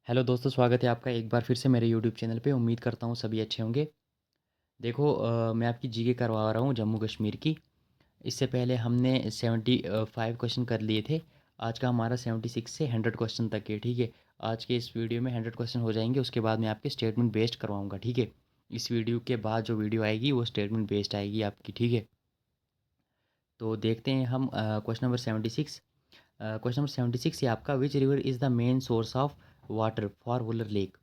Hello दोस्तों, स्वागत है आपका एक बार फिर से मेरे यूट्यूब चैनल पे। उम्मीद करता हूँ सभी अच्छे होंगे। देखो, मैं आपकी जीके करवा रहा हूँ जम्मू कश्मीर की। इससे पहले हमने 75 क्वेश्चन कर लिए थे। आज का हमारा 76 से 100 क्वेश्चन तक है, ठीक है। आज के इस वीडियो में 100 क्वेश्चन हो जाएंगे, उसके बाद मैं आपके स्टेटमेंट बेस्ड करवाऊँगा, ठीक है। इस वीडियो के बाद जो वीडियो आएगी वो स्टेटमेंट बेस्ड आएगी आपकी, ठीक है। तो देखते हैं हम क्वेश्चन नंबर 76। क्वेश्चन नंबर 76 है आपका, which river is the main source of water for Wular lake.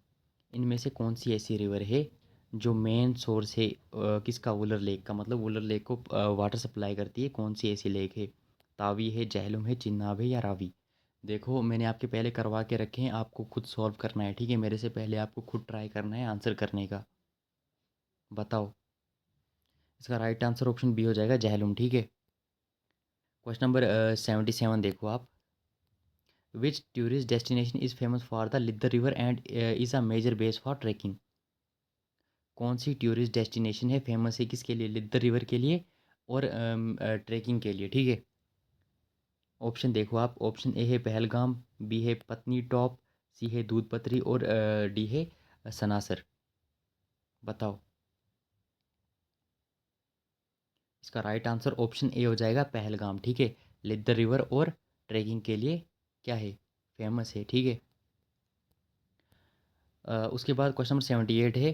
इनमें से कौन सी ऐसी रिवर है जो मेन सोर्स है किसका, वुलर लेक का, मतलब वुलर लेक को वाटर सप्लाई करती है। कौन सी ऐसी लेक है? तावी है, जहलुम है, चिनाब है या रावी? देखो, मैंने आपके पहले करवा के रखे हैं, आपको खुद सॉल्व करना है, ठीक है। मेरे से पहले आपको खुद ट्राई करना है आंसर करने का। बताओ। इसका राइट आंसर ऑप्शन बी हो जाएगा, जहलुम, ठीक है। क्वेश्चन नंबर 77 देखो आप। Which tourist destination is famous for the Lidder river and is a major base for trekking. कौन सी टूरिस्ट डेस्टिनेशन है, फेमस है किसके लिए? लिद्दर रिवर के लिए और ट्रैकिंग के लिए, ठीक है। ऑप्शन देखो आप। ऑप्शन ए है पहलगाम, बी है पत्नी टॉप, सी है दूध पत्री और डी है सनासर। बताओ। इसका राइट आंसर ऑप्शन ए हो जाएगा, पहलगाम, ठीक है। लिद्दर रिवर और ट्रैकिंग के लिए क्या है, फेमस है, ठीक है। उसके बाद क्वेश्चन नंबर 78 है,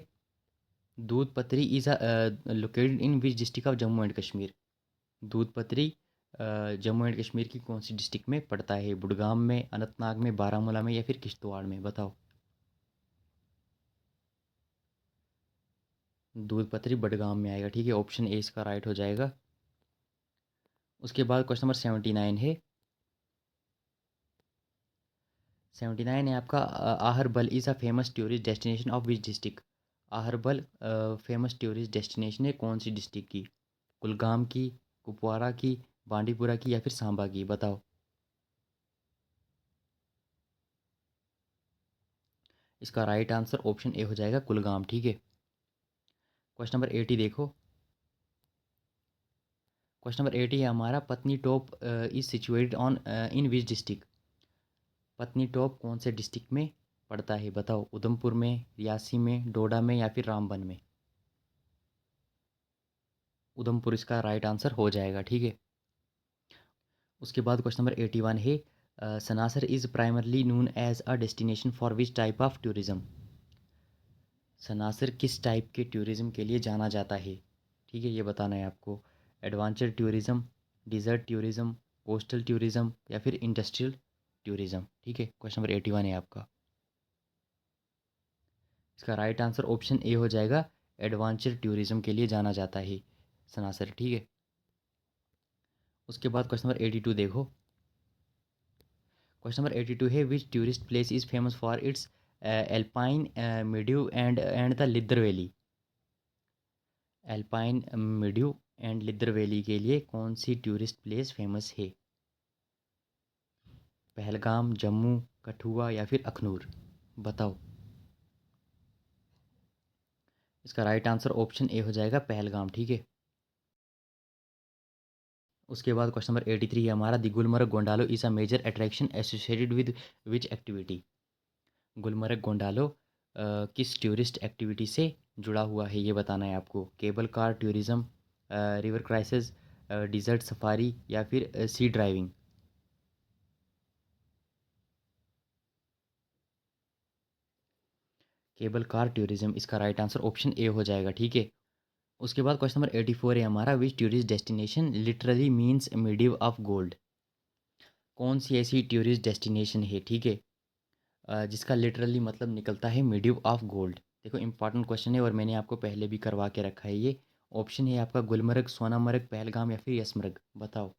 दूध पत्री is located in which district of Jammu and Kashmir. दूध पत्री जम्मू एंड कश्मीर की कौन सी डिस्ट्रिक्ट में पड़ता है? बुडगाम में, अनंतनाग में, बारामूला में या फिर किश्तवाड़ में? बताओ। दूध पत्री बडगाम में आएगा, ठीक है। ऑप्शन ए इसका राइट हो जाएगा। उसके बाद क्वेश्चन नंबर 79 है। 79 है आपका, Aharbal is a famous tourist destination of which district. Aharbal famous tourist destination है कौन सी डिस्ट्रिक्ट की? कुलगाम की, कुपवारा की, बांडीपुरा की या फिर सांबा की? बताओ। इसका राइट आंसर ऑप्शन ए हो जाएगा, कुलगाम, ठीक है। क्वेश्चन नंबर 80 देखो। क्वेश्चन नंबर 80 है हमारा, पत्नी top is situated on in which district. पत्नी टॉप कौन से डिस्ट्रिक्ट में पड़ता है? बताओ। उधमपुर में, रियासी में, डोडा में या फिर रामबन में? उधमपुर इसका राइट आंसर हो जाएगा, ठीक है। उसके बाद क्वेश्चन नंबर 81 है, Sanasar is primarily known as a destination for which type of tourism. Sanasar किस टाइप के टूरिज्म के लिए जाना जाता है, ठीक है, ये बताना है आपको। Adventure tourism, desert tourism, coastal tourism या फिर इंडस्ट्रियल टूरिज्म, ठीक है। क्वेश्चन नंबर 81 है आपका। इसका राइट आंसर ऑप्शन ए हो जाएगा, एडवेंचर टूरिज्म के लिए जाना जाता है सनासर, ठीक है। उसके बाद क्वेश्चन नंबर 82 देखो। क्वेश्चन नंबर 82 है, which tourist place is famous for its alpine meadow and the Lidder valley. Alpine meadow and Lidder valley के लिए कौन सी टूरिस्ट प्लेस फेमस है? पहलगाम, जम्मू, कठुआ या फिर अखनूर? बताओ। इसका राइट आंसर ऑप्शन ए हो जाएगा, पहलगाम, ठीक है। उसके बाद क्वेश्चन नंबर 83 है हमारा, the Gulmarg gondola is a major attraction associated with which activity. Gulmarg gondola किस टूरिस्ट एक्टिविटी से जुड़ा हुआ है, ये बताना है आपको। Cable car tourism, river crisis, desert safari या फिर सी ड्राइविंग? केबल कार टूरिज्म इसका राइट आंसर ऑप्शन ए हो जाएगा, ठीक है। उसके बाद क्वेश्चन नंबर 84 है हमारा, which tourist destination literally means meadow of gold. कौन सी ऐसी टूरिस्ट डेस्टिनेशन है, ठीक है, जिसका लिटरली मतलब निकलता है मिडिव ऑफ गोल्ड। देखो, इंपॉर्टेंट क्वेश्चन है और मैंने आपको पहले भी करवा के रखा है ये। ऑप्शन है आपका, गुलमर्ग, सोनामर्ग, पहलगाम या फिर यसमर्ग? बताओ।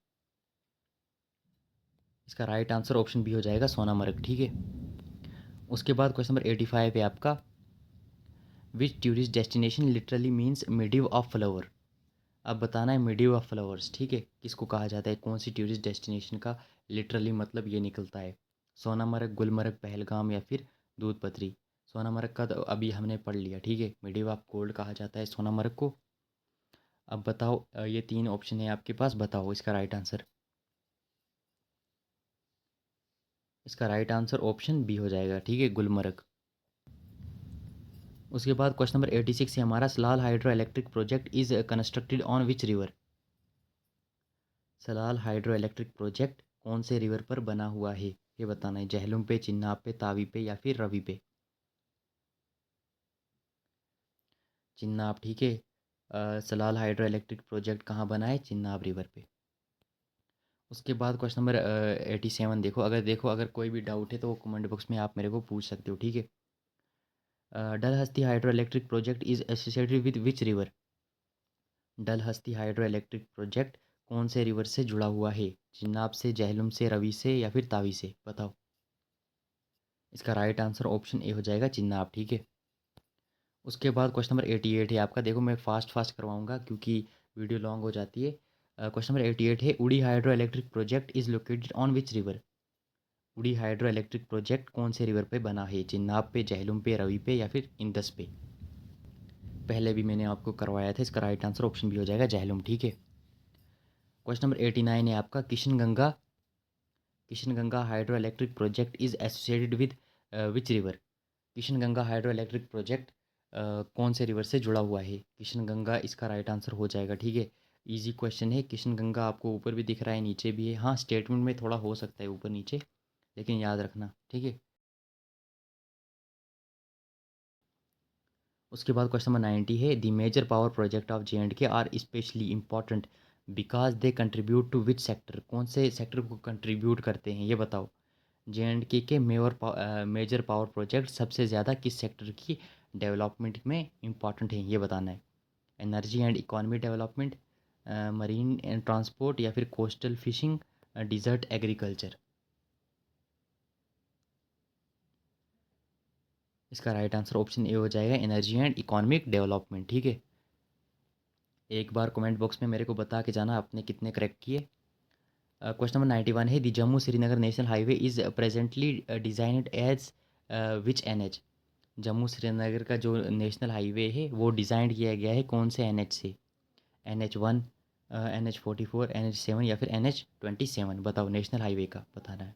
इसका राइट आंसर ऑप्शन बी हो जाएगा, सोनामर्ग, ठीक है। उसके बाद क्वेश्चन नंबर 85 है आपका, which tourist destination literally means meadow of flower. अब बताना है मिडिव ऑफ फ्लावर्स, ठीक है, किसको कहा जाता है, कौन सी टूरिस्ट डेस्टिनेशन का लिटरली मतलब ये निकलता है। सोनामर्ग, गुलमर्ग, पहलगाम या फिर दूध पत्री? सोनामर्ग का तो अभी हमने पढ़ लिया, ठीक है, मिडिव ऑफ गोल्ड कहा जाता है सोनामर्ग को। अब बताओ, ये तीन ऑप्शन है आपके पास, बताओ इसका राइट आंसर। इसका राइट आंसर ऑप्शन बी हो जाएगा, ठीक है, गुलमर्ग। उसके बाद क्वेश्चन नंबर 86 है हमारा, Salal hydro electric project is constructed on which river. Salal hydro electric project कौन से रिवर पर बना हुआ है, ये बताना है। जहलुम पे, चिन्नाब पे, तावी पे या फिर रवि पे। चिन्नाब, ठीक है। सलाल हाइड्रो इलेक्ट्रिक प्रोजेक्ट कहाँ बना है? चिन्नाब रिवर पे। उसके बाद क्वेश्चन नंबर 87 देखो, अगर कोई भी डाउट है तो वो कमेंट बॉक्स में आप मेरे को पूछ सकते हो, ठीक है। Dulhasti hydro electric project is associated with which river. Dulhasti hydro electric project कौन से रिवर से जुड़ा हुआ है? चिनाब से, जहलुम से, रवि से या फिर तावी से, बताओ। इसका राइट आंसर ऑप्शन ए हो जाएगा, चिनाब, ठीक है। उसके बाद क्वेश्चन नंबर 88 है आपका। देखो मैं फास्ट फास्ट करवाऊंगा क्योंकि वीडियो लॉन्ग हो जाती है। क्वेश्चन नंबर 88 है, उड़ी hydro electric project is located on which river. उड़ी हाइड्रो इलेक्ट्रिक प्रोजेक्ट कौन से रिवर पे बना है? चिनाब पे, जहलुम पे, रवि पे या फिर इंदस पे। पहले भी मैंने आपको करवाया था। इसका राइट आंसर ऑप्शन भी हो जाएगा, जहलुम, ठीक है। क्वेश्चन नंबर 89 है आपका, Kishan Ganga hydro electric project is associated with which river. Kishan Ganga hydro electric project कौन से रिवर से जुड़ा हुआ है? किशन गंगा इसका राइट आंसर हो जाएगा, ठीक है। इजी क्वेश्चन है। किशन गंगा आपको ऊपर भी दिख रहा है, नीचे भी है। हाँ, स्टेटमेंट में थोड़ा हो सकता है ऊपर नीचे, लेकिन याद रखना, ठीक है। उसके बाद क्वेश्चन नंबर 90 है, the major power project of JNK are specially important because they contribute to which sector. कौन से सेक्टर को कंट्रीब्यूट करते हैं, ये बताओ। JNK के मेजर पावर प्रोजेक्ट सबसे ज़्यादा किस सेक्टर की डेवलपमेंट में इंपॉर्टेंट हैं, ये बताना है। Energy and economy development, marine and transport या फिर कोस्टल फिशिंग, डिजर्ट एग्रीकल्चर। इसका राइट आंसर ऑप्शन ए हो जाएगा, एनर्जी एंड इकोनॉमिक डेवलपमेंट, ठीक है। एक बार कमेंट बॉक्स में मेरे को बता के जाना आपने कितने करेक्ट किए। क्वेश्चन नंबर 91 है, the Jammu Srinagar national highway is presently designed as which NH। Jammu Srinagar का जो नेशनल हाईवे है वो डिज़ाइन किया गया है कौन से NH से? NH1, NH44, NH7 या फिर NH27, बताओ। नेशनल हाईवे का बताना है।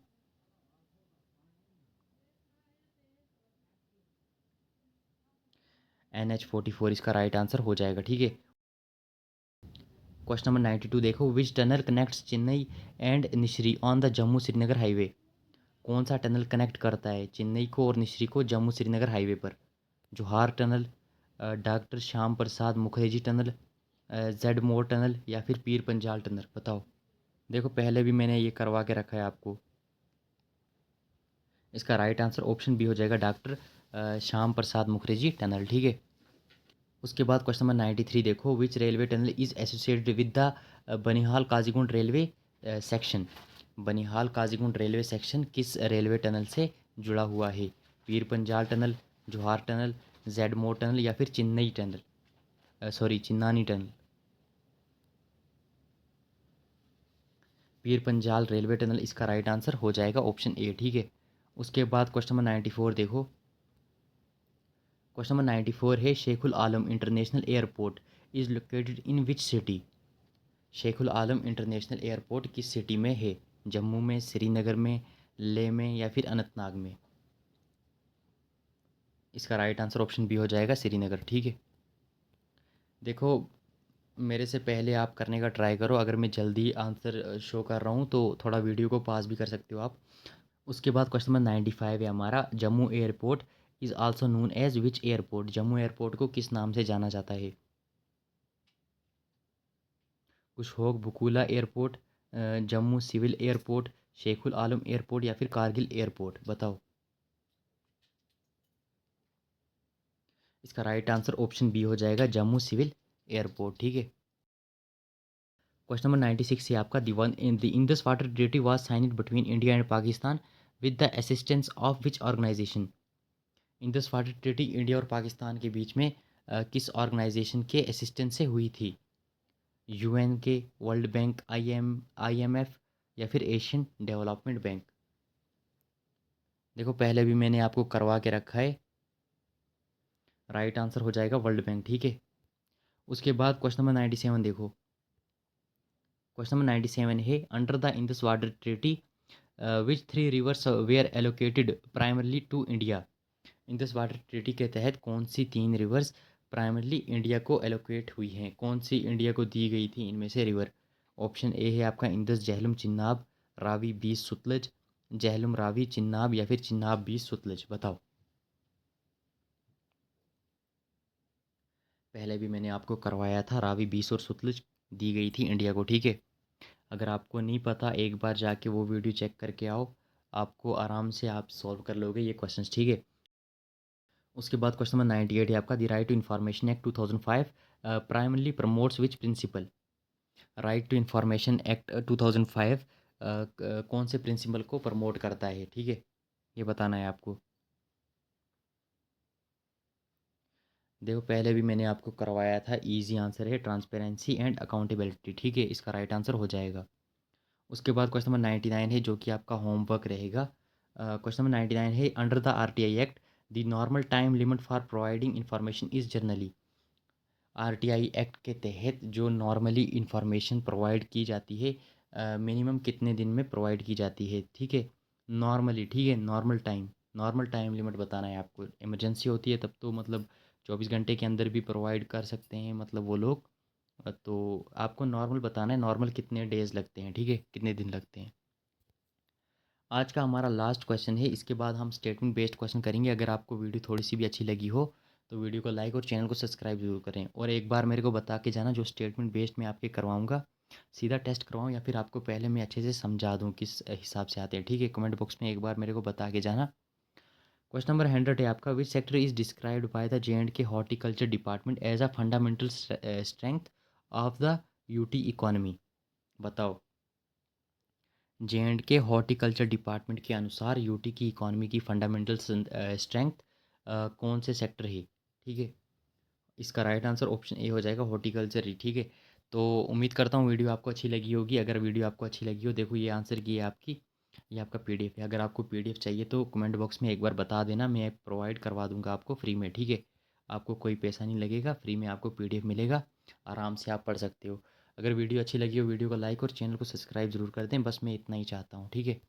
NH44 इसका राइट आंसर हो जाएगा, ठीक है। क्वेश्चन नंबर 92 देखो, which tunnel connects Chenani and Nashri on the Jammu Srinagar highway. कौन सा टनल कनेक्ट करता है चेन्नई को और निश्री को जम्मू श्रीनगर हाईवे पर? जोहार tunnel, doctor Shyam Prasad Mukherjee tunnel, Z मोर टनल या फिर पीर पंजाल टनल, बताओ। देखो पहले भी मैंने ये करवा के रखा है आपको। इसका राइट आंसर ऑप्शन बी हो जाएगा, डॉक्टर श्याम प्रसाद मुखर्जी टनल, ठीक है। उसके बाद क्वेश्चन नंबर 93 देखो, विच railway tunnel is associated with the Banihal Qazigund railway section. Banihal Qazigund railway section किस रेलवे टनल से जुड़ा हुआ है? पीर पंजाल टनल, जोहार टनल, जेड मोर टनल या फिर Chennai tunnel, sorry चिन्नानी tunnel. Pir Panjal railway tunnel इसका राइट आंसर हो जाएगा, ऑप्शन ए, ठीक है। उसके बाद क्वेश्चन नंबर 94 देखो। क्वेश्चन नंबर 94 है, Sheikh ul Alam international airport is located in which city. Sheikh ul Alam international airport किस सिटी में है? जम्मू में, श्रीनगर में, लेह में या फिर अनंतनाग में। इसका राइट आंसर ऑप्शन बी हो जाएगा, श्रीनगर, ठीक है। देखो मेरे से पहले आप करने का ट्राई करो। अगर मैं जल्दी आंसर शो कर रहा हूँ तो थोड़ा वीडियो को पास भी कर सकते हो आप। उसके बाद क्वेश्चन नंबर 95 है हमारा, Jammu airport is also known as which airport. Jammu airport को किस नाम से जाना जाता है? Kushok Bakula airport, Jammu civil airport, Sheikhul Alam airport या फिर कारगिल एयरपोर्ट, बताओ। इसका राइट आंसर ऑप्शन बी हो जाएगा, जम्मू सिविल एयरपोर्ट, ठीक है। क्वेश्चन नंबर 96 है आपका, the Indus water treaty was signed between India and Pakistan with the assistance of which organization. Indus water treaty India और पाकिस्तान के बीच में किस ऑर्गेनाइजेशन के असिस्टेंस से हुई थी? UN के, वर्ल्ड बैंक, IMF या फिर एशियन डेवलपमेंट बैंक। देखो पहले भी मैंने आपको करवा के रखा है। राइट आंसर हो जाएगा वर्ल्ड बैंक, ठीक है। उसके बाद क्वेश्चन नंबर 97 देखो। क्वेश्चन नंबर 97 है, under the Indus water treaty which 3 rivers were allocated primarily to India? Indus water treaty के तहत कौन सी 3 रिवर्स प्राइमरली इंडिया को एलोकेट हुई हैं? कौन सी इंडिया को दी गई थी इनमें से रिवर? ऑप्शन ए है आपका इंडस, झेलम, चिनाब, रावी, बीस, सुतलज। झेलम, रावी, चिनाब या फिर चिनाब, बीस, सुतलज, बताओ। पहले भी मैंने आपको करवाया था, रावी, बीस और सुतलज दी गई थी इंडिया को, ठीक है। अगर आपको नहीं पता, एक बार जाके वो वीडियो चेक करके आओ, आपको आराम से आप सॉल्व कर लोगे ये क्वेश्चंस, ठीक है। उसके बाद क्वेश्चन नंबर 98 है आपका, the right to information act 2005 primarily promotes which principle? Right to information act 2005 कौन से प्रिंसिपल को प्रमोट करता है, ठीक है, ये बताना है आपको। देखो पहले भी मैंने आपको करवाया था, इजी आंसर है ट्रांसपेरेंसी एंड अकाउंटेबिलिटी, ठीक है, इसका राइट आंसर हो जाएगा। उसके बाद क्वेश्चन नंबर 99 है जो कि आपका होमवर्क रहेगा। क्वेश्चन नंबर 99 है, under the RTI act the normal time limit for providing information is generally? RTI act के तहत जो नॉर्मली इंफॉर्मेशन प्रोवाइड की जाती है, मिनिमम कितने दिन में प्रोवाइड की जाती है, ठीक है, नॉर्मली, ठीक है, नॉर्मल टाइम लिमिट बताना है आपको। इमरजेंसी होती है तब तो मतलब 24 घंटे के अंदर भी प्रोवाइड कर सकते हैं मतलब वो लोग। तो आपको नॉर्मल बताना है, नॉर्मल कितने डेज़ लगते हैं, ठीक है, कितने दिन लगते हैं। आज का हमारा लास्ट क्वेश्चन है, इसके बाद हम स्टेटमेंट बेस्ड क्वेश्चन करेंगे। अगर आपको वीडियो थोड़ी सी भी अच्छी लगी हो तो वीडियो को लाइक और चैनल को सब्सक्राइब जरूर करें। और एक बार मेरे को बता के जाना, जो स्टेटमेंट बेस्ड मैं आपके करवाऊंगा, सीधा टेस्ट करवाऊँ या फिर आपको पहले मैं अच्छे से समझा दूँ किस हिसाब से आते हैं, ठीक है। कमेंट बॉक्स में एक बार मेरे को बता के जाना। क्वेश्चन नंबर 100 है आपका, which sector is described by the J and K horticulture department as a fundamental strength of the UT economy? बताओ। J and K horticulture department के अनुसार यूटी की इकॉनमी की फंडामेंटल स्ट्रेंथ कौन से सेक्टर है, ठीक है। इसका राइट आंसर ऑप्शन ए हो जाएगा, हॉर्टिकल्चर ही, ठीक है। तो उम्मीद करता हूँ वीडियो आपको अच्छी लगी होगी। अगर वीडियो आपको अच्छी लगी हो, देखो ये आंसर की है आपकी, ये आपका पीडीएफ है। अगर आपको पीडीएफ चाहिए तो कमेंट बॉक्स में एक बार बता देना, मैं प्रोवाइड करवा दूंगा आपको फ्री में, ठीक है। आपको कोई पैसा नहीं लगेगा, फ्री में आपको पीडीएफ मिलेगा, आराम से आप पढ़ सकते हो। अगर वीडियो अच्छी लगी हो, वीडियो को लाइक और चैनल को सब्सक्राइब जरूर कर दें, बस मैं इतना ही चाहता हूँ, ठीक है।